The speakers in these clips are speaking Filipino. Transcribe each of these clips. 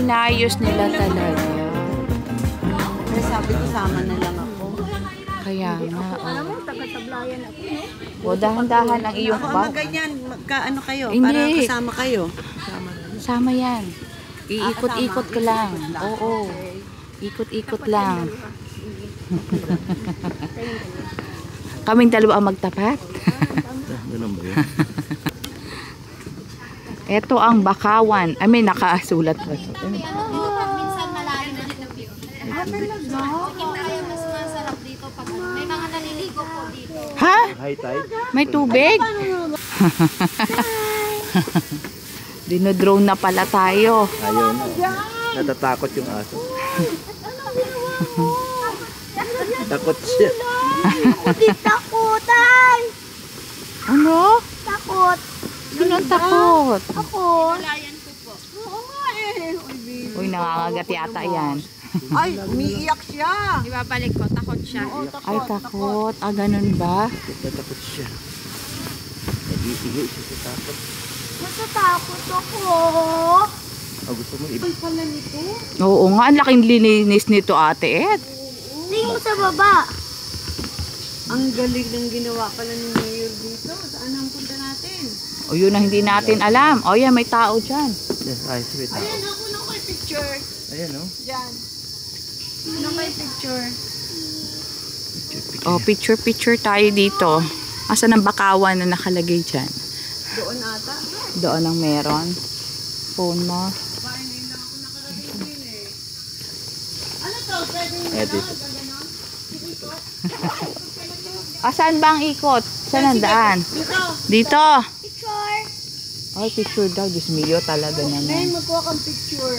inayos nila talaga. Kaya sabi ko, sama na lang ako. Kaya nga, Alam mo, taga-sablayan ako, no? O, dahan-dahan ang iyong Ako, bag. ganyan, ano kayo? Hindi. Para kasama kayo. Sama yan. Iikot-ikot ka lang. Oo. Ikot-ikot lang. Kaming dalawa ang magtapat. Ganun ba yun? Ito ang bakawan. I mean, nakasulat pa. Dito pag minsan malayo na din ang view. Kaya mas masarap dito pag may mga naliligo po dito. Ha? High tide? May tubig? Dinodrone na pala tayo. Ayun. Natatakot yung aso. Takot siya. Ako din takutan! Ano? Takot! Sino ang takot? Ako! Layan ko po. Oo nga eh. Uy, nangangagat yata yan. Ay, umiiyak siya. Ibabalik ko, takot siya. Oo, Ay, takot. Ah, ganun ba? Natatakot siya. Nag-iihi siya sa takot. Natatakot ako! Gusto mo iba? Pala nito. Oo nga, ang laking linis nito, ate Ed. Tingin mo sa baba! Ang galing ng ginawa pala ni Mayor dito. Saan ang punta natin? O, yun ang hindi natin alam. O, yan, may tao dyan. Yes, ay, sweet. Ayan, ako na kay picture. Ayan, oh. Diyan. Ano kay picture? O, picture-picture tayo dito. Asan ang bakawan na nakalagay dyan? Doon ata. Doon ang meron. Phone mo. Ano to? Pwedeng Ayan, dito. Asan ba ang ikot? Saan ang daan? Dito. Dito. Picture! Ay, picture daw. Diyos mio, talaga Ngayon, naman. magkuha kang picture.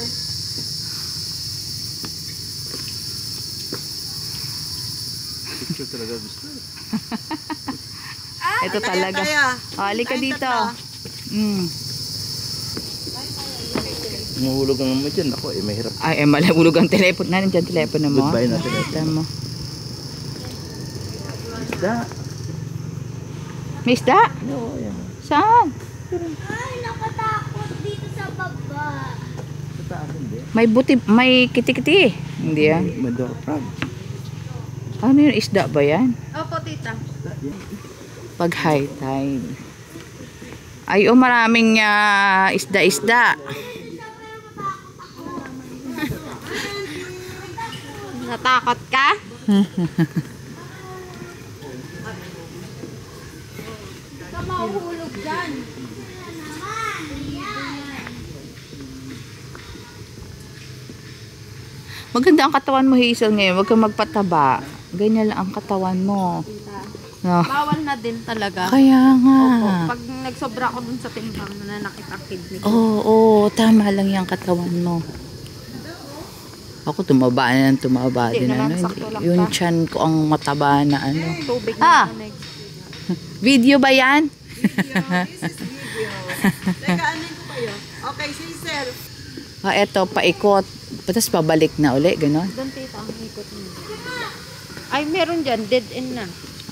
Picture talaga gusto. Ito talaga. O, halika dito. Mahulog ang mo dyan. Ako, mahirap. Ay, malahulog ang telepono. Nandiyan telepono mo. Goodbye na Nakita mo. Isda. May isda? Oo, ayan. Saan? Ay, nakatakot dito sa baba. Sa taas, hindi. May buti, may kiti-kiti. Hindi yan. May door frog. Ano yun? Isda ba yan? Opo, tita. Pag high tide. Ay, maraming isda-isda. Natakot ka? Ka mahuhulog dyan. Maganda ang katawan mo, Hazel, ngayon. Huwag kang magpataba. Ganyan lang ang katawan mo. No. Bawal na din talaga. Kaya nga. Opo. Pag nagsobra ko dun sa timbang na nakita kidney ko. Oo, tama lang yung katawan mo. Ako tumaba na ng tumaba Hindi din. naman, Ano, sakto lang yung ka. tiyan ko ang mataba na ano. Tubig Ah! na manig. Video ba yan? Video. This is video. Teka, ano ko kayo? Okay, Cecil. Eto, paikot. Tapos pabalik na uli, gano'n. Doon tita ang ikot mo. Ay, meron dyan. Dead end na.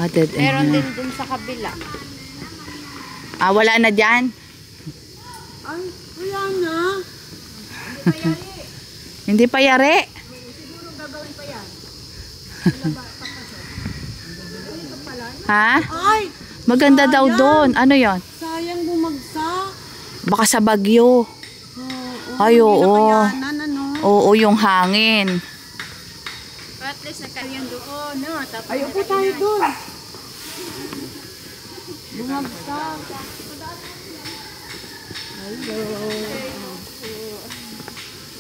Dead end Meron na. din dun sa kabila. Wala na dyan? Ay, wala na. Hindi pa yari. Siguro gagawin pa yan. Ha? Ay, Maganda daw doon. Ano yon? sayang bumagsak. Baka sa bagyo. Ay, Hindi oo. nakayanan, ano? Oo, yung hangin. At least nagkaroon doon, no? Tapos Ay, upo tayo doon. Bumagsak. Hello.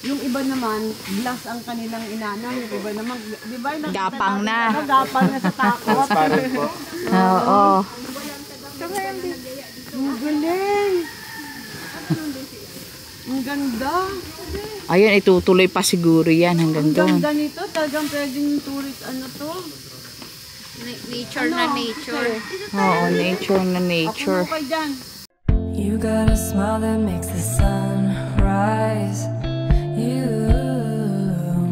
Yung iba naman, glass ang kanilang inanaw. Yung iba naman, di ba? nakita Gapang natin, na. Gapang na sa takot. Oo. Ang galing. Ang ganda. Ayun, itutuloy pa siguro yan hanggang Ang doon. ganda nito. Talagang pwedeng tourist, ano to. nature na nature. Oo, nature na nature. Ako mo kayo dyan. You got a smile that makes the sun rise. You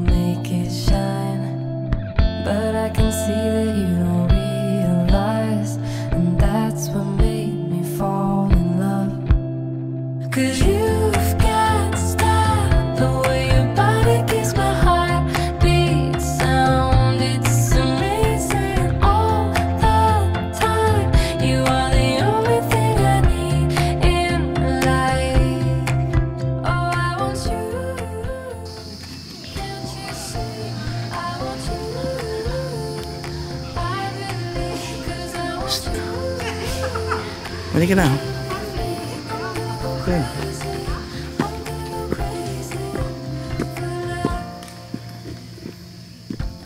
make it shine. But I can see that you don't realize. And that's what made me fall in love. 'Cause you've got style, the way you Halika na. Okay.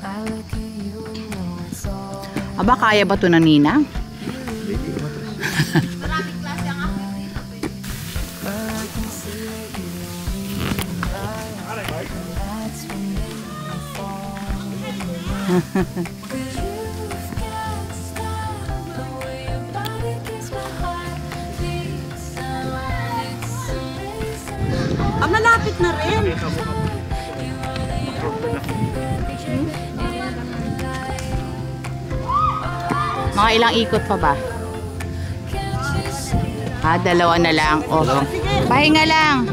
I look at you and know it's all Aba, kaya ba ito na Nina? Maraming klase ang aking dito. but I can see that you don't right. That's what made me fall. 'Cause you've got style, the way your body keeps my heart beat sound. It's amazing. Ah, malapit na rin. Mga ilang ikot pa ba? Dalawa na lang. Oh. Pahinga lang.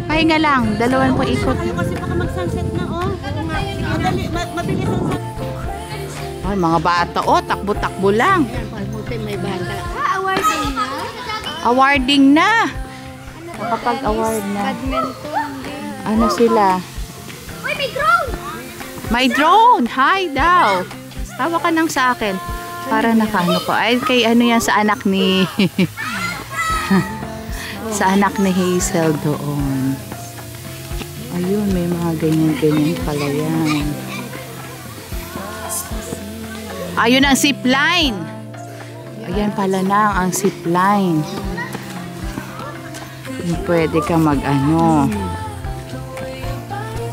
Pahinga lang. Dalawan po ikot. Tayo kasi baka mag-sunset na, oh. Madali, mabilis ang sunset. Ay, mga bata. Oh, takbo-takbo lang. May bata. Awarding na? Awarding na. Nakapag-award na. Badminton. Ano sila? Uy, may drone! May drone. Hi daw. Tawa ka nang sa akin. Para nakano ko. Ay, kay ano yan sa anak ni... sa anak ni Hazel doon. Ayun, may mga ganyan-ganyan pala yan. Ayun ang zipline. Ayan pala na ang zipline. Pwede ka mag-ano.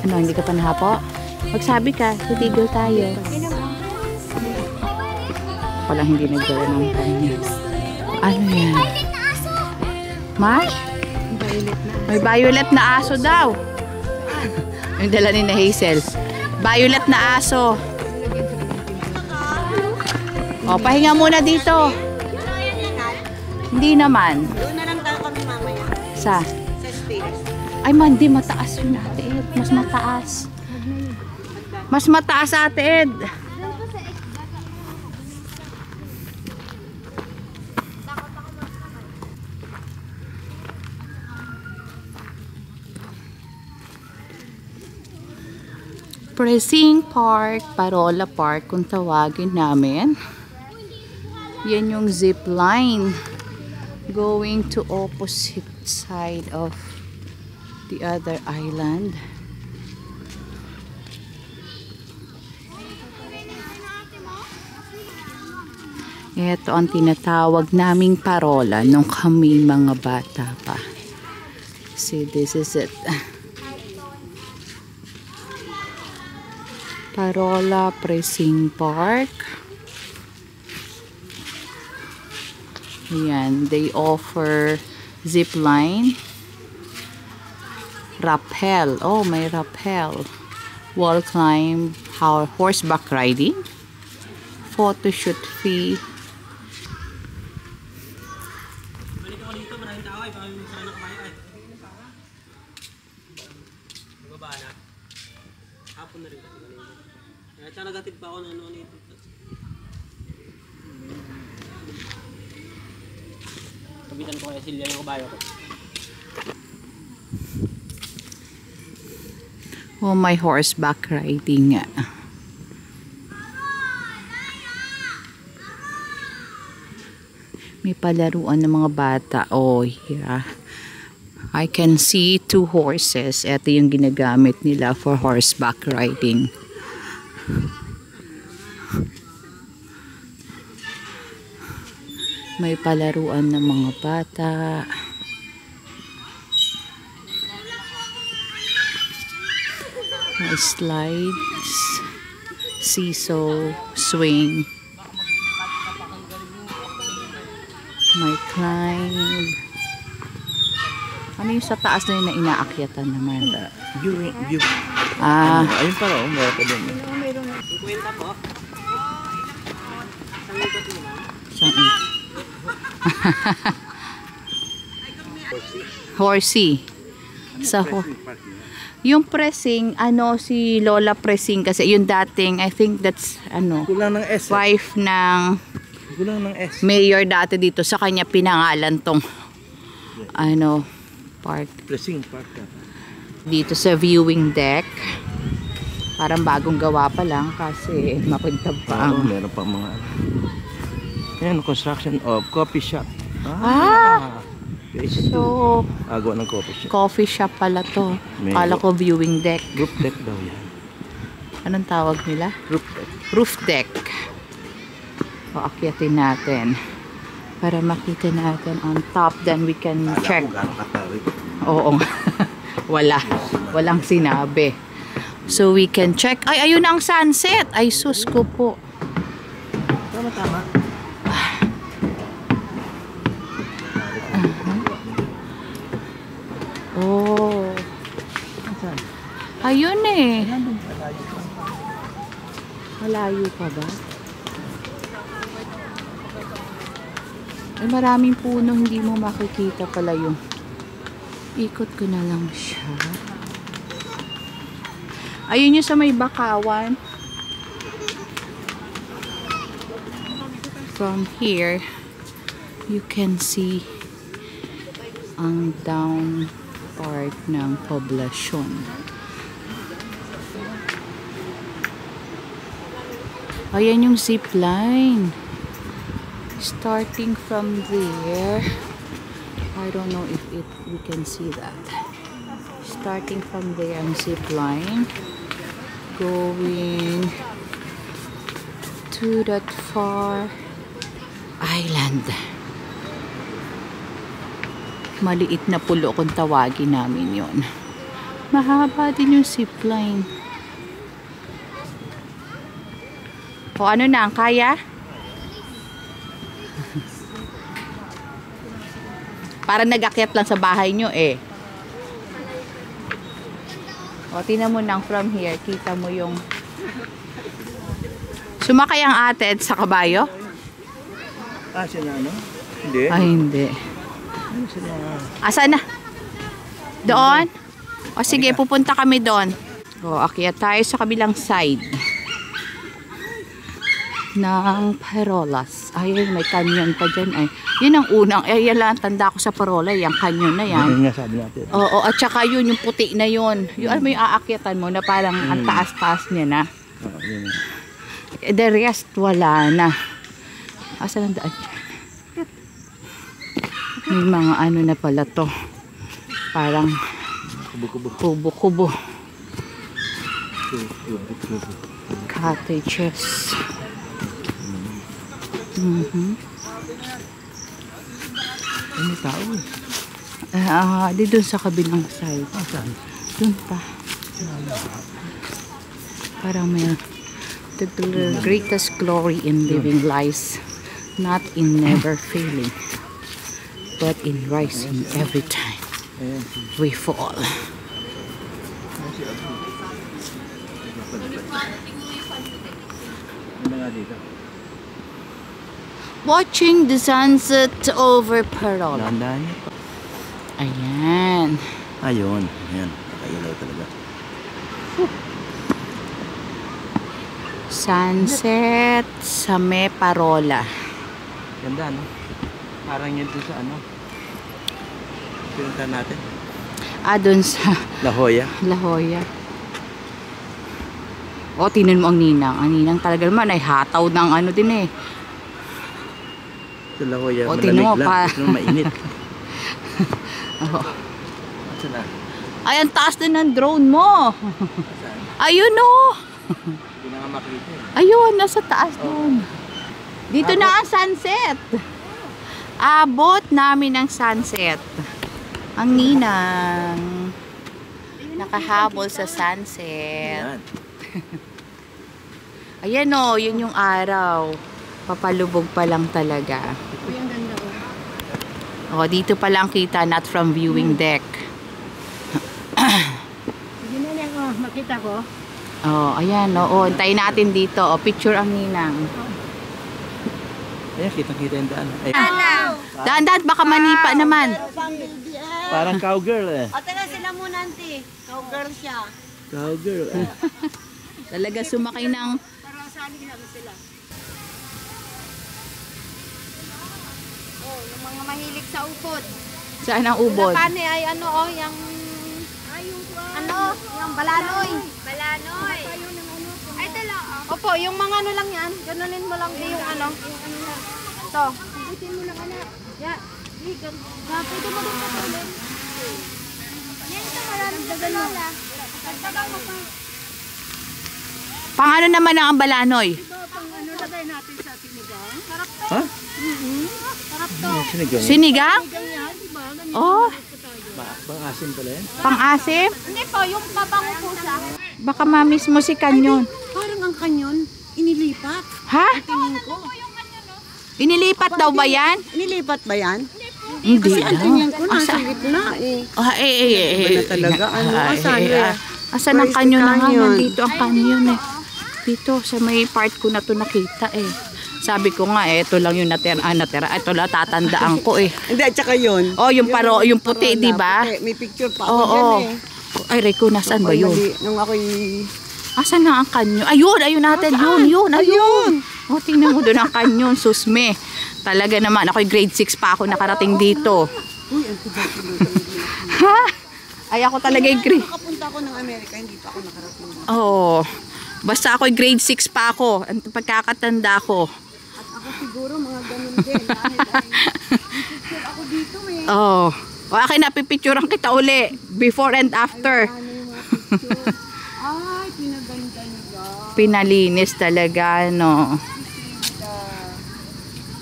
Ano, hindi ka pa nahapo? Magsabi ka, titigil tayo. Palang hindi nagdala ng kanya. Ano yan? Ma? May violet na aso daw. Yung dala ni na Hazel. Violet na aso. O, pahinga muna dito. Hindi naman. Doon na lang tayo kami mamaya. Sa? Sa stairs. Ay, mandi, mataas yun, Ate Ed. Mas mataas. Mas mataas, Ate Ed. Pressing Park, Parola Park, kung tawagin namin. Yan yung zip line going to opposite side of the other island. Ito ang tinatawag naming Parola nung kami mga bata pa. See, this is it. Parola Pressing Park. Ayan, they offer zip line, rappel. Oh, may rappel. Wall climb, horseback riding, photo shoot fee. Kaya nagatid pa ako ng ano nito. Kabitan ko kaya Silya yung kabayo ko. Oh, may horseback riding nga. May palaruan ng mga bata. Oh, yeah. I can see 2 horses. Ito yung ginagamit nila for horseback riding. May palaruan ng mga bata. May slides, seesaw, swing. May climb. Ano yung sa taas na yun na inaakyatan naman? View. Ayun pala, meron pa din. Kwenta po. Isang horsey. Sa yung pressing, ano si Lola Pressing kasi yung dating, I think that's ano, Kulang ng S. wife ng Kulang ng S. mayor dati dito, sa kanya pinangalan tong ano, park. Pressing Park. Dito sa viewing deck. Parang bagong gawa pa lang kasi mapunta pa ang Meron pa mga ayan, construction of coffee shop. Phase 2. So, Agaw ng coffee shop. coffee shop pala to. May Kala ko viewing deck. Roof deck daw yan. Anong tawag nila? Roof deck. Roof deck. O, akyatin natin. Para makita natin on top. Then we can check. Kung gano'ng katawid. Oo. Walang sinabi. So we can check. Ay, ayun na ang sunset. Ay, sus ko po. Tama. Oh. Ayun eh. Malayo pa ba? Ay, maraming puno. Hindi mo makikita pala yung ikot ko na lang siya. Ayun yung sa may bakawan. From here, you can see ang down part ng poblasyon. Ayan yung zip line. Starting from there, I don't know if we can see that. Starting from there ang zip line, going to that far island. Maliit na pulo kung tawagin namin yon. Mahaba din yung zip line. O ano na, ang kaya? Para nag-akyat lang sa bahay nyo eh. O, tingnan mo nang from here. Kita mo yung... Sumakay ang ate sa kabayo? Siya na ano? Hindi. Ay, hindi. Siya na. Asa na? Doon? O sige, pupunta kami doon. O, akyat tayo sa kabilang side ng Parolas. Ay, may canyon pa dyan. Ay, yun ang unang. Yan lang ang tanda ko sa Parola. Yung canyon na yan. Yan nga sabi natin. Oo, at saka yun, yung puti na yun. Yung alam mo yung aakyatan mo na parang ang taas-taas niya na. Yun. The rest, wala na. Asan ang daan dyan? May mga ano na pala to. Parang kubo-kubo. Cottages. May tao eh. Di dun sa kabilang side. Saan? Dun pa. Parang may the greatest glory in living lies not in never failing but in rising every time we fall. Ano nga dito? Watching the sunset over Parola. Dahan-dahan niya pa. Ayan. Ayun. Ayan. Nakailaw talaga. Sunset sa may Parola. Ganda no? Parang yun doon sa ano? Pinunta natin. Dun sa La Jolla. La Jolla. O, tinan mo ang ninang. Ang ninang talaga naman ay hataw ng ano din eh. Sa La Jolla. O, tinan mo malamig pa. lang. Ito mainit. Oh. Saan na? Ay, ang taas din ng drone mo. Saan? Ayun o. Hindi na nga makita eh. Ayun, nasa taas doon. Dito na ang sunset. Abot namin ang sunset. Ang ninang. Nakahabol sa sunset. Ayan. Ayan o, yun yung araw. Papalubog pa lang talaga. O, dito pa lang kita, not from viewing deck. Hindi na lang, makita ko. Oh, ayan, oo. Antayin natin dito. O, picture ang ninang. Ayan, kitang-kita yung daan. Ay, Daan-daan, baka manipa naman. parang cowgirl eh. O, tala sila muna, auntie. Cowgirl siya. Cowgirl eh. Talaga sumakay ng... Para sali lang sila. Oh, yung mga mahilig sa upod. Saan ang ubod? Paano ay ano yung yung balanoy. Balanoy. Ay tala. Opo, yung mga ano lang yan. Ganunin mo lang yung ano. Ito. Yeah. Pwede mo din patulin. Yan ito, maraming dagalola. Dagdagan mo pa. Pang ano naman ang ambalanoy? Ito, pang ano lagay natin sa sinigang. Sarap to. Ha? Sarap to. Sinigang. Sinigang? Ganyan, di ba? Ganyan. Oh, Bang asin pala yan. pang-asim? Hindi po, yung pabango po siya. Baka mamis mo si Kanyon. Parang ang kanyon, inilipat. Ha? Tingin ko. Inilipat daw ba yan? Inilipat ba yan? Hindi Ang daw. tingin ko nasa gitna eh. Iba na talaga. Ano, asan eh? Asan ang Where's the kanyon na nga? canyon? Nandito ang kanyon eh. Dito, sa may part ko na to nakita eh. Sabi ko nga ito lang yung natira. Ito lang tatandaan ko eh. Hindi, at saka yun. Oh, yung paro, yung puti, di ba? May picture pa ako Oo. dyan eh. Ay, Rico, nasaan ba Ako'y yun? mali. Nung ako'y... Asan na ang kanyon? Ayun natin. Ayun. Oh, tingnan mo doon ang kanyon, susme. Talaga naman, ako'y grade 6 pa ako nakarating dito. Uy, ang tuba-tuloy. Ha? Ay, ako talaga yung grade... Nakapunta ako ng Amerika, hindi pa ako nakarating. Oo. Basta ako'y grade 6 pa ako. Ang pagkakatanda ko. At ako siguro mga ganun din. Dahil picture ako dito eh. Oo. O akin napipicturean kita uli. Before and after. Ano yung mga picture? Ay, pinaganda niya. Pinalinis talaga, no?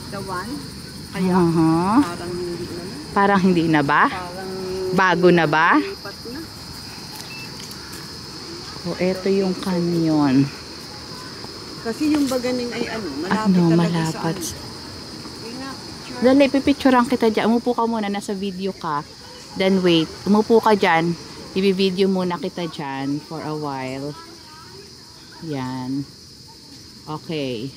The one? Kaya Uh-huh. parang hindi na. Parang hindi na ba? Parang Bago na ba? lipat na. O, eto yung kanyon. Kasi yung baganing ay ano, malapit Ano, talaga malapad. sa ano. Yun nga, picture. Dali, pipicturean kita dyan. Umupo ka muna, nasa video ka. Then wait, umupo ka dyan. Ibi-video muna kita dyan for a while. Yan. Okay.